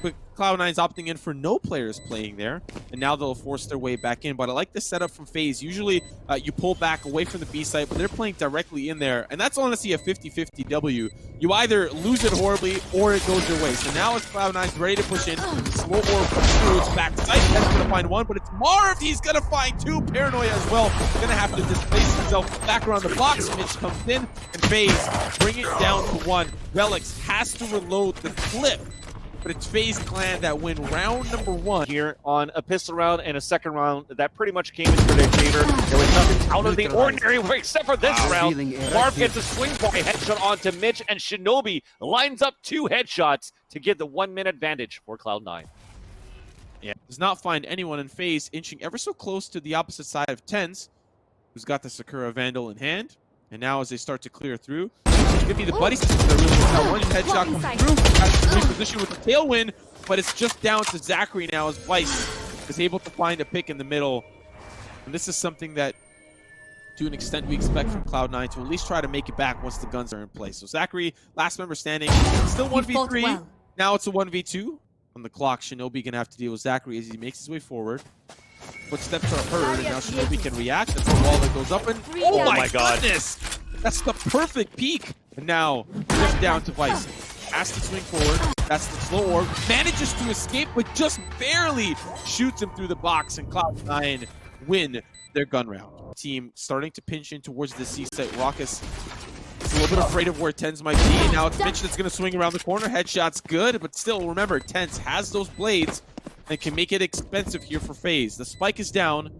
but Cloud9's opting in for no players playing there, and now they'll force their way back in. But I like the setup from FaZe. Usually you pull back away from the B site, but they're playing directly in there, and that's honestly a 50-50 W. You either lose it horribly or it goes your way. So now it's Cloud9's ready to push in. Slow orb from back site. That's going to find one, but it's Marv. He's going to find two. Paranoia as well. Going to have to displace himself back around the box. Mitch comes in, and FaZe bring it down to one. Relics has to reload the clip, but it's FaZe Clan that win round number 1 here on a pistol round and a second round that pretty much came in for their favor. There was nothing out of the ordinary except for this round. Marv gets a swing by headshot onto Mitch, and Shinobi lines up 2 headshots to give the 1-minute advantage for Cloud9. Yeah, does not find anyone in FaZe, inching ever so close to the opposite side of TenZ, who's got the Sakura Vandal in hand. And now as they start to clear through, it's going to be the buddy system that really gets that one headshot coming through. Has to reposition with the tailwind, but it's just down to Zachary now as Vice is able to find a pick in the middle. And this is something that, to an extent, we expect from Cloud9 to at least try to make it back once the guns are in place. So Zachary, last member standing, still 1v3. Well. Now it's a 1v2. On the clock, Shinobi going to have to deal with Zachary as he makes his way forward. Footsteps are heard, and now Shinobi can react. That's the wall that goes up, and oh my goodness! That's the perfect peek! And now, just down to Vice. Has to swing forward. That's the slow orb. Manages to escape, but just barely shoots him through the box, and Cloud9 win their gun round. Team starting to pinch in towards the C site. Raucus is a little bit afraid of where TenZ might be, and now it's Mitch that's going to swing around the corner. Headshot's good, but still, remember, TenZ has those blades and can make it expensive here for FaZe. The spike is down,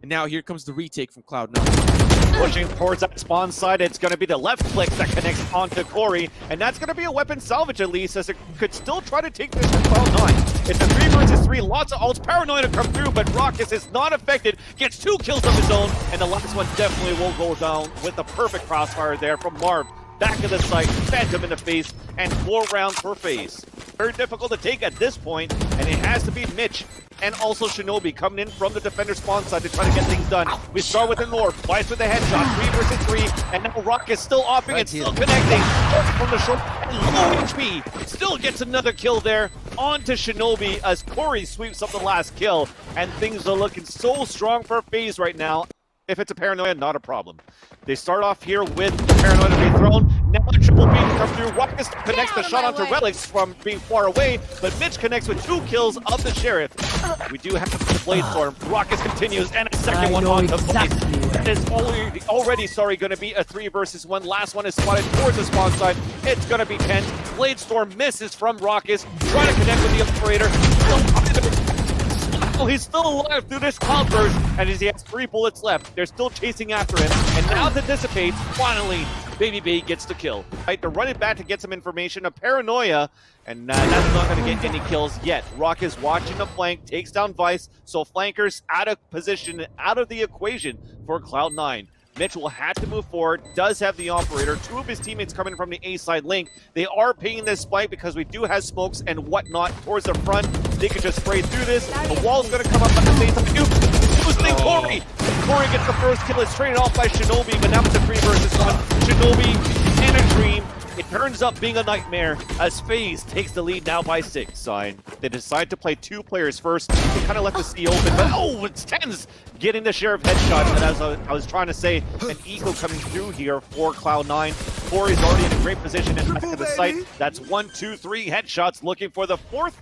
and now here comes the retake from Cloud9. Pushing towards that spawn side, it's going to be the left click that connects onto Corey, and that's going to be a weapon salvage at least, as it could still try to take this from Cloud9. It's a 3 versus 3, lots of ults, Paranoia to come through, but Raucus is not affected, gets 2 kills of his own, and the last one definitely will go down with the perfect crossfire there from Marv. Back of the site, Phantom in the face, and 4 rounds for FaZe. Very difficult to take at this point, and it has to be Mitch and also Shinobi coming in from the defender spawn side to try to get things done. We start with an orb, Vice with a headshot, 3 versus 3, and now Rock is still offing and still connecting. From the short, and low HP, still gets another kill there onto Shinobi as Corey sweeps up the last kill, and things are looking so strong for FaZe right now. If it's a Paranoia, not a problem. They start off here with the Paranoia to be thrown. Now a triple beam comes through. Raucus connects the shot onto Relics from being far away, but Mitch connects with 2 kills of the Sheriff. We do have the Blade Storm. Raucus continues, and a second one onto Vice. That is already going to be a 3 versus 1. Last one is spotted towards the spawn side. It's going to be TenZ. Blade Storm misses from Raucus, trying to connect with the operator. He's still alive through this cloud burst, and as he has 3 bullets left, they're still chasing after him. And now that dissipates, finally, Baby Bay gets the kill. Right, to run it back to get some information of Paranoia, and that's not going to get any kills yet. Rock is watching the flank, takes down Vice, so flankers out of position, out of the equation for Cloud9. Mitch will have to move forward, does have the operator. 2 of his teammates coming from the A side link. They are paying this spike because we do have smokes and whatnot towards the front. They could just spray through this. The wall's going to come up at the same time. Corey! Corey gets the first kill. It's traded off by Shinobi, but now it's a 3 versus 1. Shinobi and a dream. It turns up being a nightmare as FaZe takes the lead now by 6. Sign. They decide to play 2 players first. They kind of left the C open, but oh, it's TenZ getting the Sheriff headshot. And as I was trying to say, an eco coming through here for Cloud9. Corey's already in a great position in the back of the site. That's 1, 2, 3 headshots, looking for the 4th.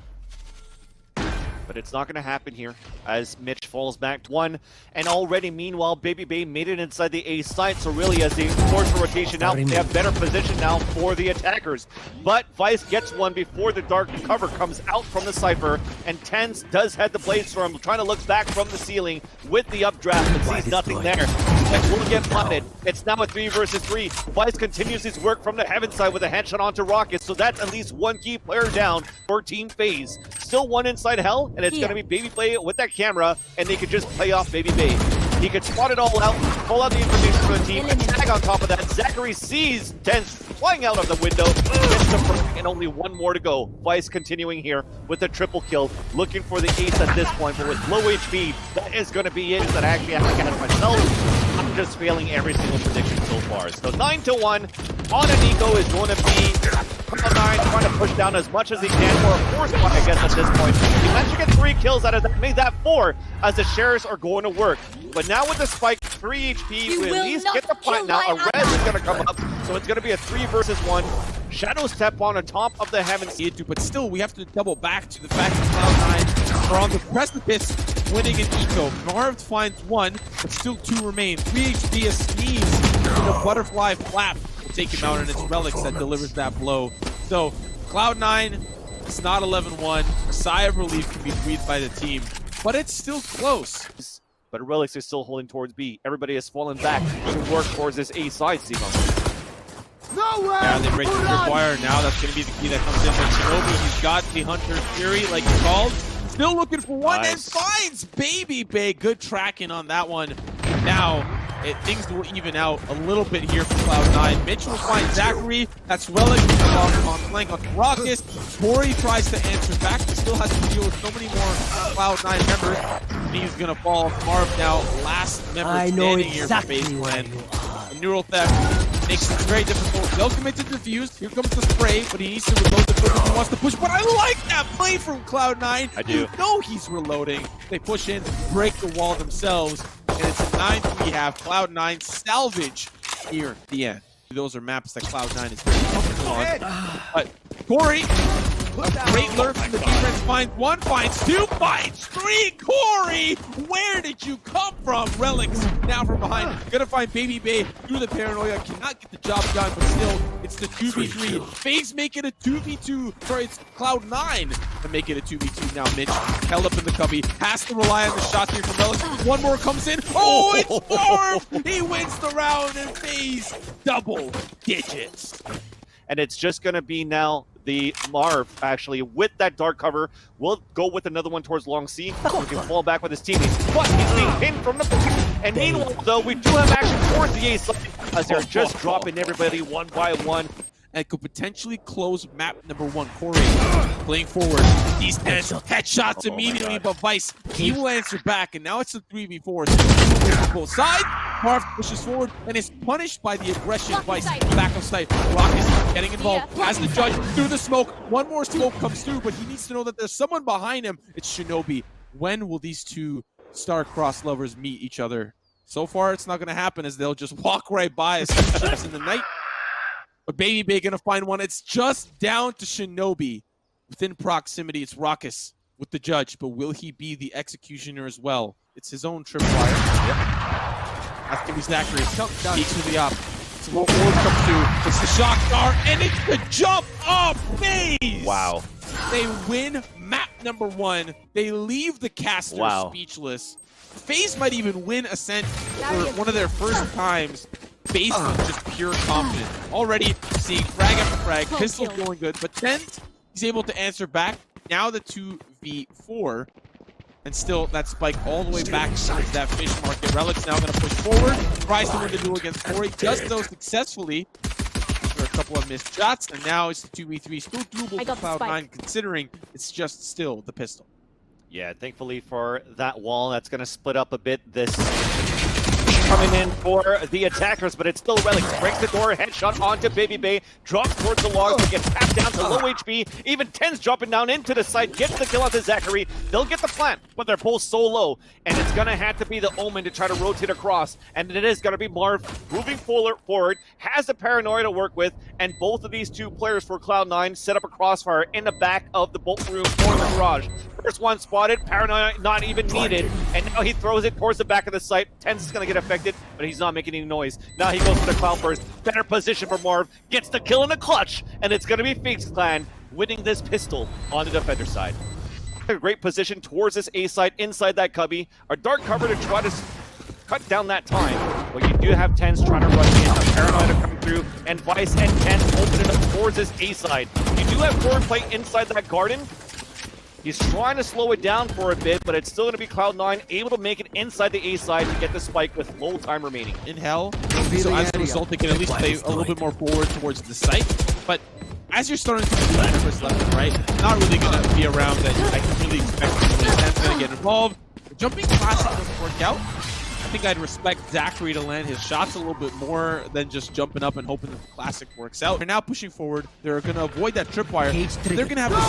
But it's not going to happen here as Mitch falls back to 1. And already, meanwhile, Baby Bay made it inside the A site. So really, as they force the rotation out, they have better position now for the attackers. But Vice gets one before the dark cover comes out from the Cypher. And TenZ does have the Blade Storm, trying to look back from the ceiling with the updraft, but sees nothing there. And will get planted. It's now a 3 versus 3. Vice continues his work from the heaven side with a headshot onto Rocket. So that's at least 1 key player down for Team FaZe. Still 1 inside Hell, and it's going to be Baby Bay with that camera, and they could just play off Baby Bay. He could spot it all out, pull out the information for the team, and tag on top of that. Zachary sees TenZ flying out of the window, gets the break, and only 1 more to go. Vice continuing here with a triple kill, looking for the ace at this point, but with low HP, that is going to be it. That I actually have to catch myself. I'm just failing every single prediction so far. So 9-1 on an eco is going to be Cloud9 trying to push down as much as he can, or a force one, I guess, at this point. He managed to get 3 kills out of that, made that 4, as the shares are going to work. But now with the spike, 3 HP, we at least get the plant now. A res is going to come up, so it's going to be a 3 versus 1. Shadow step on top of the heavens. But still, we have to double back to the fact that Cloud9 are on the precipice, winning an eco. Marv finds 1, but still 2 remain. 3 HP, a sneeze, and a butterfly flap will take him out, and it's Relics that delivers that blow. So, Cloud9, it's not 11-1. A sigh of relief can be breathed by the team, but it's still close. But Relics is still holding towards B. Everybody has fallen back to work towards this A side, Zemo. Yeah, they break the tripwire. Now that's going to be the key that comes in. But Shinobi, he's got the Hunter's Fury, like he called. Still looking for one and finds Baby Bay. Good tracking on that one. Now, things will even out a little bit here for Cloud9. Mitch will find Zachary. That's Relic on flank on Raucus. Tori tries to answer back, but still has to deal with so many more Cloud9 members. He's going to fall. Marv now, last member standing here for FaZe Clan. Neural Theft makes it very difficult. They'll commit to defuse. Here comes the spray, but he needs to reload the quick if he wants to push. But I like that play from Cloud9. I do. You know he's reloading. They push in, break the wall themselves, and it's a 9-3 half. Cloud9 salvage here at the end. Those are maps that Cloud9 is very comfortable on. But Corey, a great lurk from the defense. Finds 1, finds 2, finds 3. Corey, where did you come from? Relics now from behind. Gonna find Baby Bay through the paranoia. Cannot get the job done, but still, it's the 2v3. FaZe make it a 2v2. Sorry, it's Cloud9 to make it a 2v2. Now Mitch held up in the cubby. Has to rely on the shot here from Relics. One more comes in. Oh, it's Marv! He wins the round and FaZe double digits. And it's just going to be now the Marv, actually, with that dark cover. We'll go with another one towards Long C. He can fall back with his teammates. But he's being pinned from the back. And meanwhile, though, we do have action towards the A side, as they're just dropping everybody one by one. And could potentially close map number 1. Corey playing forward. These headshots immediately, but Vice, he will answer back. And now it's a 3v4. So both sides. Marv pushes forward and is punished by the aggression. Vice back of sight. Raucus getting involved as the judge through the smoke. One more smoke comes through, but he needs to know that there's someone behind him. It's Shinobi. When will these two star-crossed lovers meet each other? So far, it's not going to happen, as they'll just walk right by as ships in the night. But Baby Bay gonna find one. It's just down to Shinobi. Within proximity, it's Raucus with the judge, but will he be the executioner as well? It's his own tripwire. Yep. That's gonna be Zachary. Peeks to the op. So what Ward comes through. It's the shock star, and it's the jump off FaZe! Wow. They win map number 1. They leave the caster speechless. FaZe might even win Ascent for one of their first times based on just pure confidence. Already seeing frag after frag, pistol going good, but then he's able to answer back. Now the 2v4, and still that spike all the way back towards that fish market. Relic's now going to push forward, tries to win the duel against Corey, does so successfully after a couple of missed shots, and now it's the 2v3. Still doable for Cloud9, considering it's just still the pistol. Yeah, thankfully for that wall, that's going to split up a bit. This coming in for the attackers, but it's still Relic. Breaks the door, headshot onto Baby Bay, drops towards the logs, but gets tapped down to low HP. Even 10's dropping down into the site, gets the kill onto Zachary. They'll get the plant, but they're both so low, and it's going to have to be the Omen to try to rotate across, and it is going to be Marv moving forward, has the paranoia to work with, and both of these two players for Cloud9 set up a crossfire in the back of the bolt room for the garage. First one spotted, paranoia not even needed, and now he throws it towards the back of the site. 10's is going to get affected, but he's not making any noise. Now he goes for the cloud burst. Better position for Marv, gets the kill in the clutch, and it's going to be FaZe Clan winning this pistol on the defender side. A great position towards this A side, inside that cubby. A dark cover to try to cut down that time, but you do have 10's trying to run in. A paranoia coming through, and Vice and 10's opening up towards this A side. You do have forward play inside that garden. He's trying to slow it down for a bit, but it's still going to be Cloud9 able to make it inside the A side to get the spike with low time remaining. In hell, so as a result, they can at least play a little bit more forward towards the site. But as you're starting to do numbers left and right, not really going to be around that I can really expect the 10's going to get involved. The jumping classic doesn't work out. I think I'd respect Zachary to land his shots a little bit more than just jumping up and hoping that the classic works out. They're now pushing forward. They're going to avoid that tripwire. They're going to have a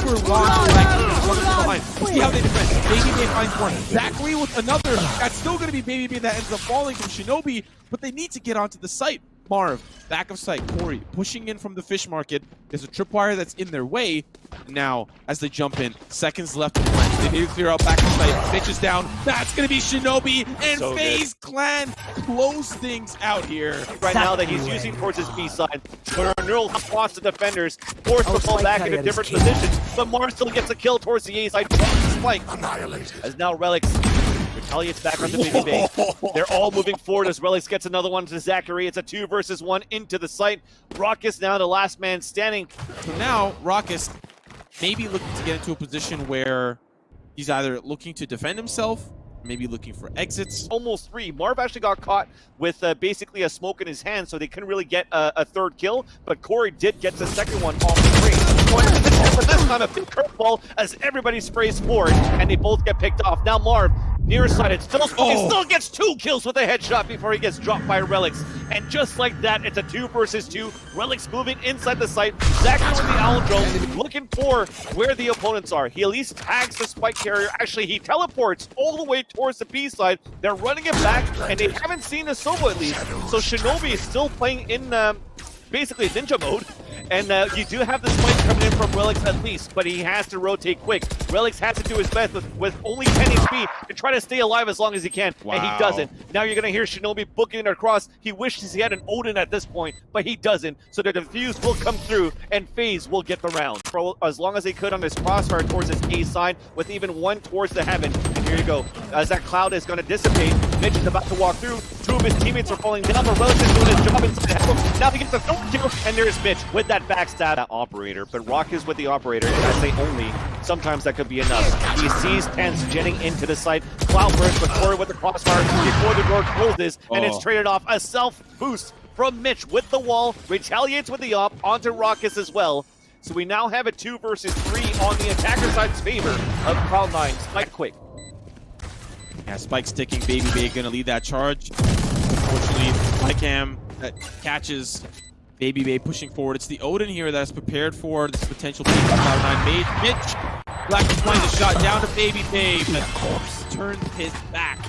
super long behind. See how they defend. Baby Bay finds one. Zachary with another. That's still going to be Baby Bay that ends up falling from Shinobi, but they need to get onto the site. Marv, back of sight. Corey pushing in from the fish market. There's a tripwire that's in their way. Now, as they jump in, seconds left to play. They need to clear out back of sight. Mitch is down. That's going to be Shinobi, and So FaZe Clan close things out here. Right now that he's using towards his B side. But our neural spots the defenders, forced to fall back into different positions. But Mars still gets a kill towards the A side. Spike as now Relics retaliates back onto Baby Bay. They're all moving forward as Relics gets another one to Zachary. It's a 2 versus 1 into the site. Raucus now the last man standing. So now, Raucus maybe looking to get into a position where he's either looking to defend himself, maybe looking for exits. Almost 3. Marv actually got caught with basically a smoke in his hand, so they couldn't really get a third kill, but Corey did get the second one off the screen. But this time a big curveball as everybody sprays forward, and they both get picked off. Now Marv, near-sighted, still gets 2 kills with a headshot before he gets dropped by Relics. And just like that, it's a 2 versus 2. Relics moving inside the site. Zachary with the owl drone, looking for where the opponents are. He at least tags the spike carrier. Actually, he teleports all the way towards the B side. They're running it back, and they haven't seen a Sova at least. So Shinobi is still playing in basically ninja mode. And you do have the spike coming in from Relics at least, but he has to rotate quick. Relics has to do his best with only 10 HP to try to stay alive as long as he can, and he doesn't. Now you're going to hear Shinobi booking it across. He wishes he had an Odin at this point, but he doesn't. So the defuse will come through, and FaZe will get the round. For as long as they could on his crossfire towards his A side, with even one towards the heaven. And here you go. As that cloud is going to dissipate, Mitch is about to walk through. 2 of his teammates are falling down, but Relics is doing his job inside heaven. Now he gets the third kill, and there's Mitch with that backstab operator. But Rock is with the operator, and I say only. Sometimes that could be enough. He sees Tense jetting into the site. Cloud burst, but Corey with the crossfire before the door closes, and it's traded off. A self-boost from Mitch with the wall, retaliates with the op onto Raucus as well. So we now have a 2 versus 3 on the attacker side's favor of Cloud9. Spike quick. Yeah, Spike sticking. Baby Bay gonna lead that charge. Unfortunately, Lycam that catches Baby Bay pushing forward. It's the Odin here that's prepared for this potential peak Cloud9 made. Mitch Black is playing the shot down to Baby Bay, but turned his back.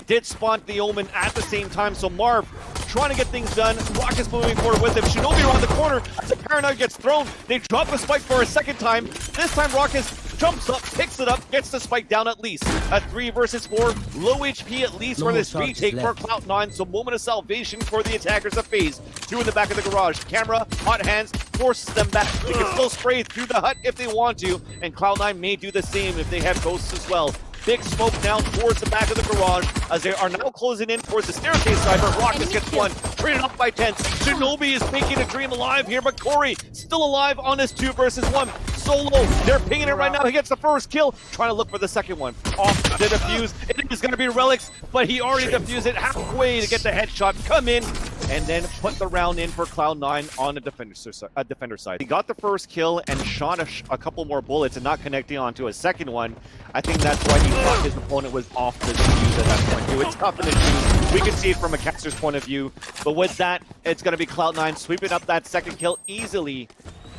Did spawn the Omen at the same time, so Marv trying to get things done. Rock is moving forward with him. Shinobi around the corner as the Paranoid gets thrown. They drop the spike for a second time. This time Raucus jumps up, picks it up, gets the spike down at least. A 3 versus 4, low HP at least for this retake for Cloud9, so moment of salvation for the attackers of FaZe. 2 in the back of the garage. Camera, hot hands, forces them back. They can still spray through the hut if they want to, and Cloud9 may do the same if they have ghosts as well. Big smoke now towards the back of the garage as they are now closing in towards the staircase side, but Raucus gets one. Traded up by Tense. Shinobi is making a dream alive here, but Corey still alive on this 2 versus 1. Solo, they're pinging it right now. He gets the first kill, trying to look for the second one. Off the defuse. It is going to be Relics, but he already defused it halfway to get the headshot. Come in and then put the round in for Cloud9 on the defender side. He got the first kill and shot a couple more bullets and not connecting onto a second one. I think that's why he thought his opponent was off the defuse at that point too. It's tough in the defuse. We can see it from a caster's point of view, but with that, it's going to be Cloud9 sweeping up that second kill easily.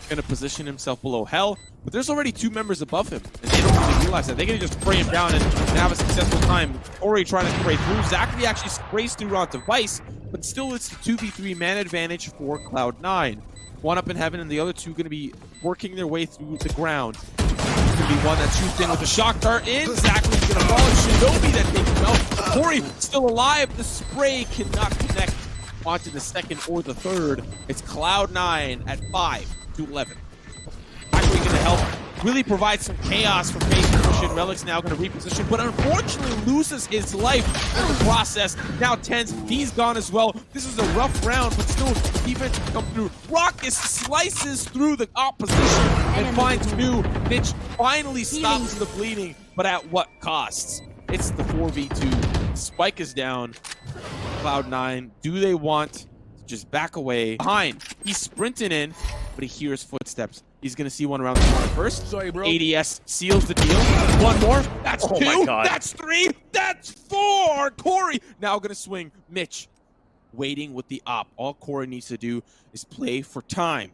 Going to position himself below Hell, but there's already 2 members above him, and they don't really realize that. They're going to just spray him down and have a successful time. Corey trying to spray through. Zachary actually sprays through onto Vice, but still it's a 2v3 man advantage for Cloud9. One up in heaven, and the other 2 going to be working their way through the ground. It's going to be one that shoots in with a shock dart in. Zachary's going to fall. Shinobi that takes him out. Corey still alive. The spray cannot connect onto the second or the third. It's Cloud9 at 5-11. Actually going to help really provide some chaos for FaZe position. Relic's now going to reposition, but unfortunately loses his life in the process. Now Tense, he's gone as well. This is a rough round, but still defense can come through. Raucus slices through the opposition and finds 2. Mitch finally stops the bleeding, but at what costs? It's the 4v2. Spike is down. Cloud9, do they want to just back away? Behind, he's sprinting in, but he hears footsteps. He's going to see one around the corner first. Sorry, bro. ADS seals the deal. One more. That's Oh two. my God. That's three. That's four. Corey now going to swing. Mitch waiting with the op. All Corey needs to do is play for time.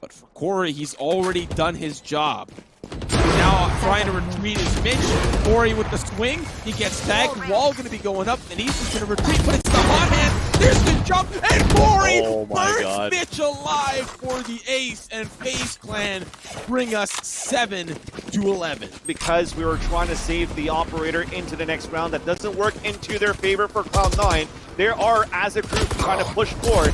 But for Corey, he's already done his job. Now trying to retreat is Mitch. Corey with the swing. He gets tagged. Wall going to be going up, and he's just going to retreat, but it's the hot hand. There's the jump, and Corey burns Mitch alive for the ace, and FaZe Clan bring us 7-11. Because we were trying to save the operator into the next round. That doesn't work into their favor for Cloud9. They are, as a group, trying to push forward.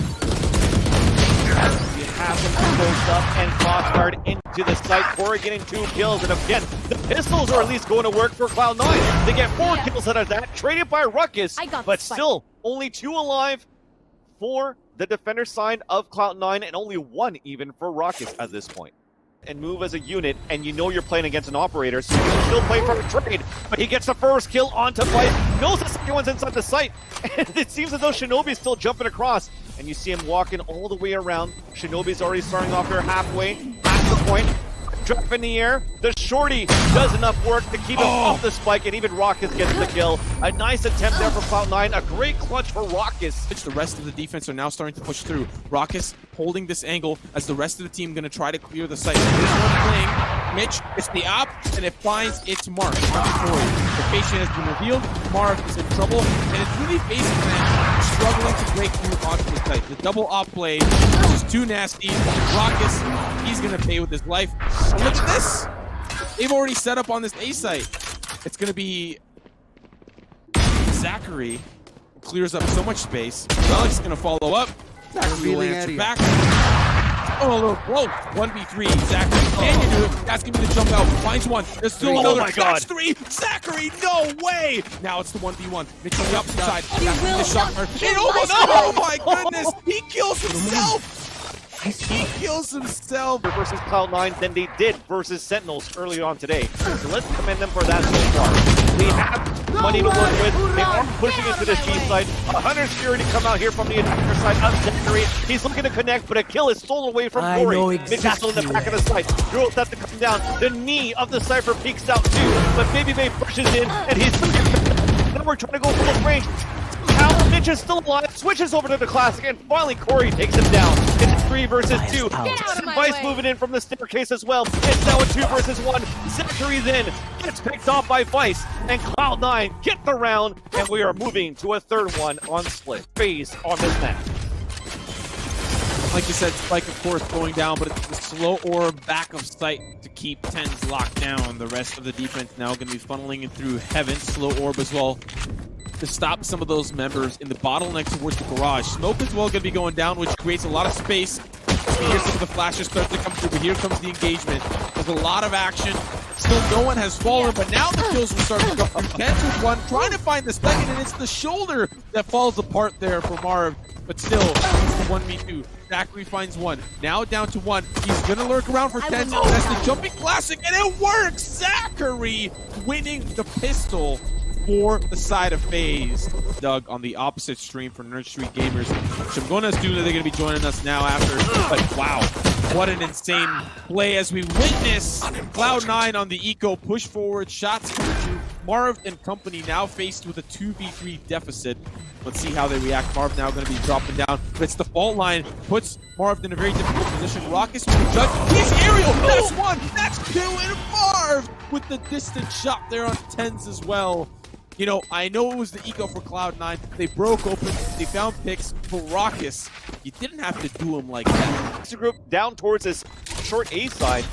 We have them closed up and crossfired into the site. Corey getting 2 kills, and again, the pistols are at least going to work for Cloud9. They get 4 kills out of that, traded by Ruckus, but still only 2 alive for the defender side of Cloud9, and only 1 even for Ruckus at this point. And move as a unit, and you know you're playing against an operator, so you can still play for a trade. But he gets the first kill onto FaZe, knows the second one's inside the site, and it seems as though Shinobi's still jumping across. And you see him walking all the way around. Shinobi's already starting off there halfway, past the point. Drop in the air. The shorty does enough work to keep him off the spike, and even Ruckus gets the kill. A nice attempt there for Cloud9. A great clutch for Ruckus. The rest of the defense are now starting to push through. Ruckus holding this angle as the rest of the team going to try to clear the site. This one playing Mitch. It's the op, and it finds its mark. The patient has been revealed. Marv is in trouble, and it's really FaZe Clan struggling to break through onto the site. The double op play is too nasty. Ruckus, he's going to pay with his life. And look at this. They've already set up on this A site. It's going to be Zachary. Clears up so much space. Alex is going to follow up. Zachary will answer back. Oh, a little close. 1v3. Zachary, can you do it? That's going to be the jump out. Finds one. There's still another. That's 3. Zachary, no way. Now it's the 1v1. Mitch on the opposite side. The shot. Oh my goodness. He kills himself. He kills himself versus Cloud9 than they did versus Sentinels earlier on today. So let's commend them for that so far. They have money to work with. They are pushing into this G side. 100 security come out here from the attacker side of Zachary. He's looking to connect, but a kill is stolen away from Corey. Mitch is still in the back of the site. Girl set to come down. The knee of the Cypher peeks out too, but Baby Bay pushes in, and he's now we're trying to go full range. Mitch is still alive, switches over to the Classic, and finally Corey takes him down. It's 3 versus 2. Vice moving in from the staircase as well. It's now a 2 versus 1. Zachary's in, gets picked off by Vice, and Cloud9 get the round, and we are moving to a third one on split. FaZe on this map. Like you said, Spike, of course, going down, but it's the slow orb back of sight to keep TENS locked down. The rest of the defense now going to be funneling it through Heaven. Slow orb as well to stop some of those members in the bottleneck towards the garage. Smoke as well going to be going down, which creates a lot of space. You hear some of the flashes start to come through, but here comes the engagement. There's a lot of action. Still no one has fallen, but now the kills will start to go. Kent with one, trying to find the second, and it's the shoulder that falls apart there for Marv. But still, it's the 1v2. Zachary finds one. Now down to 1. He's going to lurk around for 10. That's the jumping classic, and it works! Zachary winning the pistol for the side of FaZe. Doug on the opposite stream for Nerd Street Gamers, which I'm going to assume that they're going to be joining us now after. But wow, what an insane play as we witness Cloud9 on the eco push forward, shots to Marv and company now faced with a 2v3 deficit. Let's see how they react. Marv now going to be dropping down, but it's the fault line, puts Marv in a very difficult position. Ruckus with the judge. He's aerial. That's 1. That's 2. And Marv with the distant shot there on TENS as well. You know, I know it was the eco for Cloud9. They broke open. They found picks. For Ruckus, you didn't have to do him like that. This group down towards this short A side.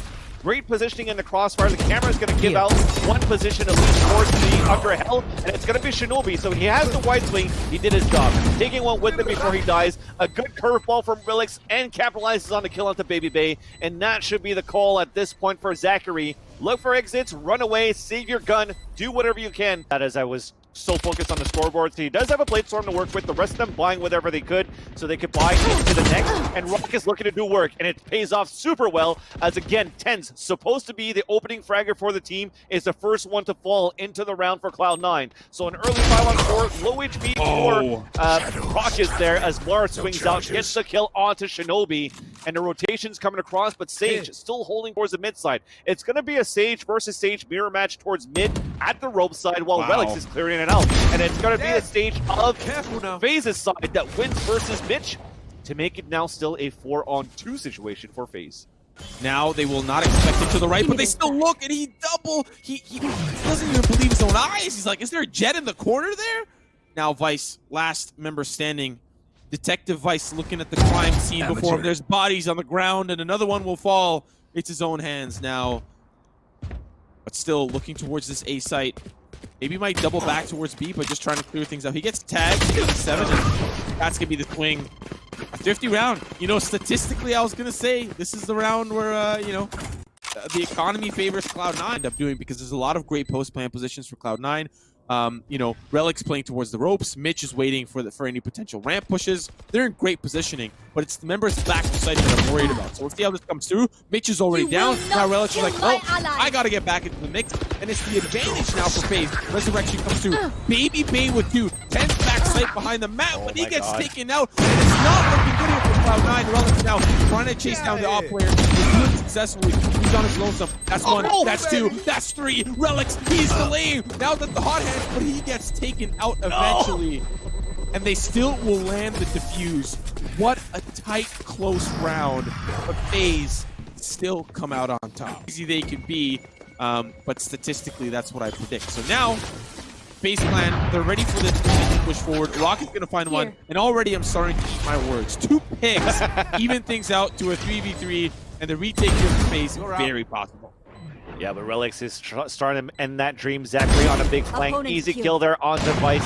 Great positioning in the crossfire. The camera is going to give out one position at least towards the under hell, and it's going to be Shinobi. So he has the wide swing. He did his job. Taking one with him before he dies. A good curveball from Relix and capitalizes on the kill onto Baby Bay. And that should be the call at this point for Zachary. Look for exits, run away, save your gun, do whatever you can. That as I was so focused on the scoreboard. So he does have a Blade Storm to work with. The rest of them buying whatever they could so they could buy into the next. And Rock is looking to do work, and it pays off super well. As again, Ten's supposed to be the opening fragger for the team, is the first one to fall into the round for Cloud9. So an early 5-on-4, low HP for Rock is there as Mara swings out, gets the kill onto Shinobi, and the rotation's coming across, but Sage still holding towards the mid side. It's going to be a Sage versus Sage mirror match towards mid at the rope side while Relics is clearing it out. And it's going to be a stage of FaZe's side that wins versus Mitch to make it now still a 4-on-2 situation for FaZe. Now they will not expect him to the right, but they still look, and he double. He doesn't even believe his own eyes. He's like, is there a jet in the corner there? Now Vice, last member standing. Detective Vice looking at the crime scene before him. There's bodies on the ground, and another one will fall. It's his own hands now. But still looking towards this A site. Maybe might double back towards B, but just trying to clear things out. He gets tagged, he gets 7, and that's going to be the swing. A 50 round. You know, statistically, I was going to say, this is the round where, you know, the economy favors Cloud9 end up doing, because there's a lot of great post-plan positions for Cloud9. You know, Relic's playing towards the ropes. Mitch is waiting for any potential ramp pushes. They're in great positioning, but it's the members back to site that I'm worried about. So we'll see how this comes through. Mitch is already down. Now Relic is like, oh, I gotta get back into the mix. And it's the advantage now for FaZe. Resurrection comes through. Baby Bay with 2. 10th back site behind the map, but he gets taken out. And it's not looking good here for Cloud9. Relic now trying to chase down the off player. He's doing it successfully. He's on his lonesome. That's 1. That's 2. That's 3. Relics, he's delaying. Now that the hot hands, but he gets taken out eventually. And they still will land the defuse. What a tight, close round. But FaZe still come out on top. Easy they could be, but statistically, that's what I predict. So now, FaZe clan, they're ready for this to push forward. Rock is going to find one, and already I'm starting to eat my words. 2 picks, even things out to a 3v3, and the retake here for FaZe is very possible. Yeah, but Relics is starting to end that dream. Zachary on a big flank. Easy kill there on Vice.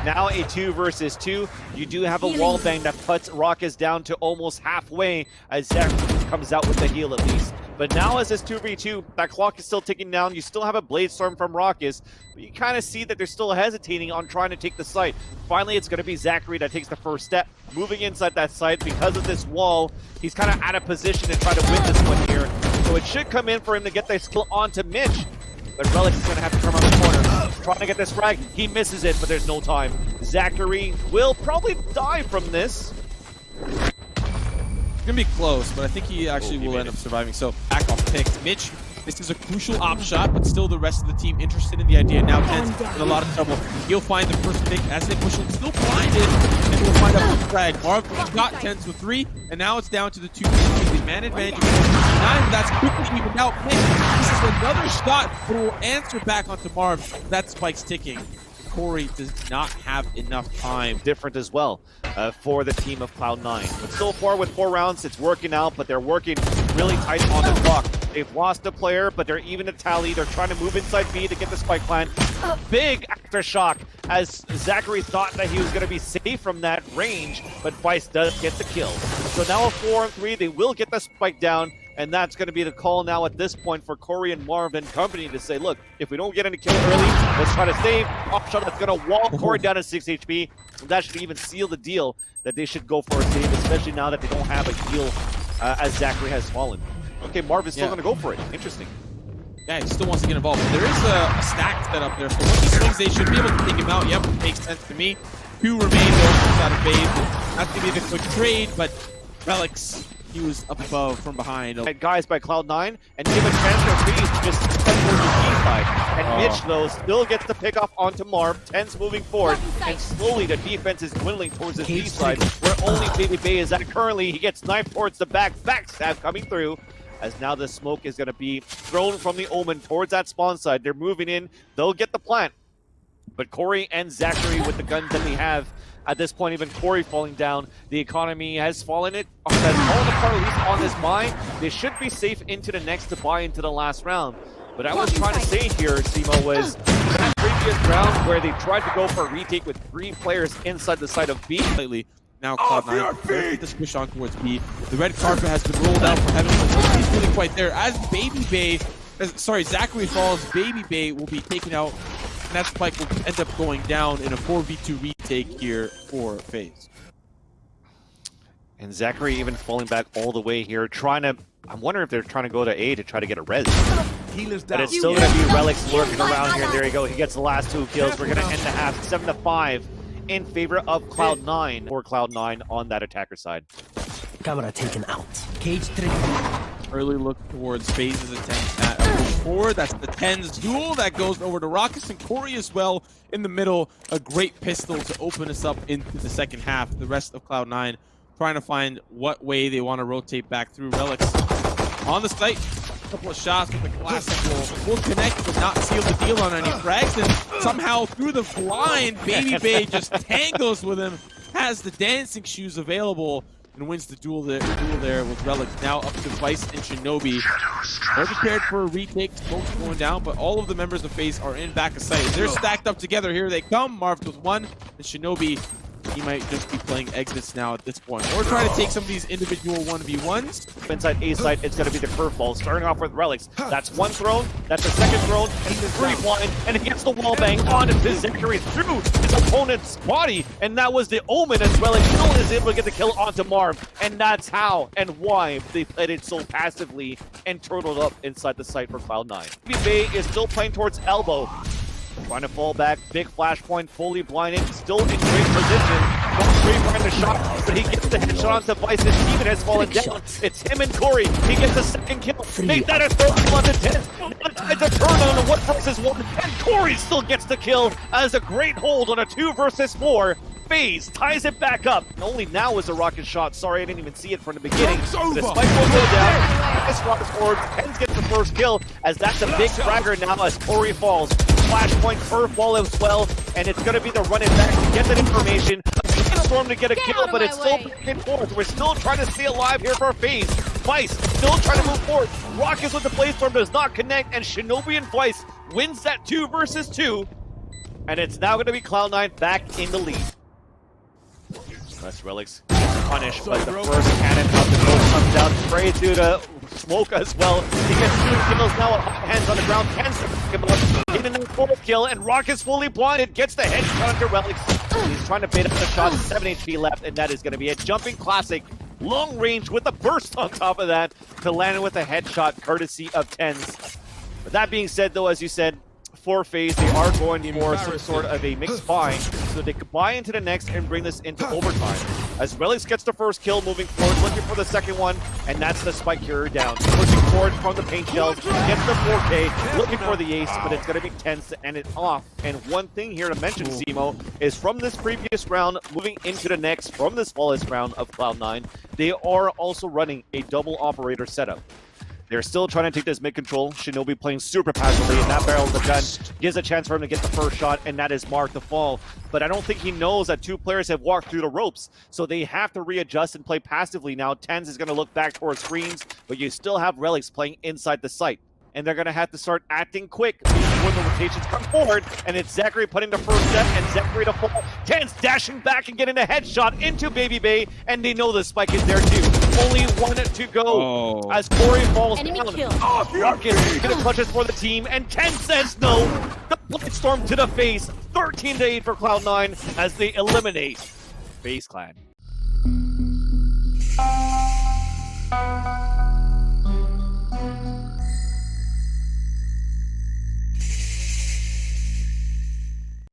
Now a 2 versus 2. You do have a wall bang that puts Rockus down to almost halfway as Zachary comes out with the heal at least. But now as this 2v2, that clock is still ticking down. You still have a Blade Storm from Rockus, but you kind of see that they're still hesitating on trying to take the site. Finally, it's going to be Zachary that takes the first step, moving inside that site because of this wall. He's kind of out of position to try to win this one here. So it should come in for him to get this kill onto Mitch. But Relic is going to have to come around the corner. Trying to get this frag. He misses it, but there's no time. Zachary will probably die from this. It's going to be close, but I think he actually will end up surviving. So back off picks. Mitch, this is a crucial op shot, but still the rest of the team interested in the idea. Now Ten's in a lot of trouble. He'll find the first pick as they push him. Still blinded, and we'll find out the frag. Marv got Ten's with 3, and now it's down to the 2. The man advantage. 9, that's quickly evened out. Mitch, this is another shot, but will answer back onto Marv. That spike's ticking. Corey does not have enough time. Different as well for the team of Cloud9. But so far with 4 rounds, it's working out, but they're working really tight on the clock. They've lost a player, but they're even a tally. They're trying to move inside B to get the spike plan. Big aftershock as Zachary thought that he was going to be safe from that range, but Vice does get the kill. So now a 4-on-3, they will get the spike down, and that's going to be the call now at this point for Corey and Marv and company to say, look, if we don't get any kill early, let's try to save. Opshot that's going to wall Corey down to 6 HP. That should even seal the deal that they should go for a save, especially now that they don't have a heal as Zachary has fallen. Okay, Marv is still going to go for it. Interesting. Yeah, he still wants to get involved. But there is a stack set up there, so once he swings, they should be able to take him out. Yep, makes sense to me. 2 remain though out of FaZe. That's going to be the quick trade, but Relics, he was up above from behind. Guys by Cloud9 and give a chance for FaZe to just cut towards the B side. And Mitch, though, still gets the pick off onto Marv. Ten's moving forward, and slowly the defense is dwindling towards his B side, where only Baby Bay is at currently. He gets knifed towards the back. Backstab coming through, as now the smoke is going to be thrown from the Omen towards that spawn side. They're moving in. They'll get the plant. But Corey and Zachary with the guns that they have, at this point, even Corey falling down, the economy has fallen apart, at least on this buy. They should be safe into the next to buy into the last round. But I was trying to say here, Simo, was that previous round where they tried to go for a retake with 3 players inside the side of B. Lately, now Cloud9 get this push on towards B. The red carpet has been rolled out for Heaven, but he's really quite there. As Zachary falls, Baby Bay will be taken out and that spike will end up going down in a 4v2 retake here for FaZe. And Zachary even falling back all the way here, trying to... I'm wondering if they're trying to go to A to try to get a res. But it's still going to be Relics lurking around here. There you go. He gets the last 2 kills. We're going to end the half 7-5 in favor of Cloud9, or Cloud9 on that attacker side. Camera taken out. Cage 3. Early look towards FaZe's attempt at a 4. That's the 10's duel that goes over to Rockus and Corey as well in the middle. A great pistol to open us up into the second half. The rest of Cloud9 trying to find what way they want to rotate back through. Relics on the site. A couple of shots with the classic will connect but not seal the deal on any frags. And somehow through the blind, Baby Bay just tangles with him, has the dancing shoes available, and wins the duel there with Relics. Now up to Vice and Shinobi. They're prepared for a retake. Smoke's going down, but all of the members of FaZe are in back of sight. They're stacked up together. Here they come. Marv with 1, and Shinobi, he might just be playing exits now at this point, or try to take some of these individual 1v1s. Inside A side, it's going to be the curveball, starting off with Relics. That's 1 thrown, that's a 2nd thrown, and he's 3 blind, and he gets the wall bang on to Zachary through his opponent's body, and that was the omen as Relics still is able to get the kill onto Marv, and that's how and why they played it so passively and turtled up inside the site for Cloud9. Bay is still playing towards elbow. Trying to fall back, big flashpoint, fully blinded, still in great position. Going straight behind the shot, but he gets the headshot onto Vice. His teammate has fallen down. It's him and Corey. He gets a 2nd kill. Make that a 3rd kill onto 10. Now it's a turn on a 1 versus 1, and Corey still gets the kill as a great hold on a 2 versus 4. FaZe ties it back up. And only now is a rocket shot. Sorry, I didn't even see it from the beginning. The spike will go down. This rocket forward. Pens gets the 1st kill, as that's a big fragger now as Corey falls. Flashpoint curveball as well, and it's going to be the running back to get that information. Storm to get a kill, but it's still back and forth. We're still trying to stay alive here for FaZe. Vice still trying to move forward. Rockets with the Blaze-Storm does not connect, and Shinobi and Vice wins that 2 versus 2. And it's now going to be Cloud9 back in the lead. That's Relics punished, but the first cannon of the boat comes down. Spray through the smoke as well. He gets 2 kills now, hands on the ground. 10 seconds getting a 4th kill, and Rock is fully blinded. Gets the headshot onto Relics. He's trying to bait up the shot. 7 HP left, and that is going to be a jumping classic. Long range with a burst on top of that to land with a headshot courtesy of 10s. But that being said, though, as you said, for FaZe, they are going for some sort of a mixed buy, so they could buy into the next and bring this into overtime. As Relics gets the 1st kill, moving forward, looking for the 2nd one, and that's the spike carrier down. Pushing forward from the paint shells, gets the 4K, looking for the ace, but it's going to be 10s to end it off. And one thing here to mention, Zemo, is from this previous round, moving into the next, from this flawless round of Cloud9, they are also running a double operator setup. They're still trying to take this mid-control. Shinobi playing super passively, and that barrel of the gun gives a chance for him to get the 1st shot, and that is Mark to fall. But I don't think he knows that 2 players have walked through the ropes, so they have to readjust and play passively now. Tens is going to look back towards screens, but you still have Relics playing inside the site. And they're going to have to start acting quick when the rotations come forward, and it's Zachary putting the 1st set, and Zachary to fall. Tens dashing back and getting a headshot into Baby Bay, and they know the spike is there too. Only 1 to go as Corey falls down. Rockets gonna clutch it for the team, and 10 says no. The Blaze-Storm to the face, 13-8 for Cloud9 as they eliminate FaZe Clan.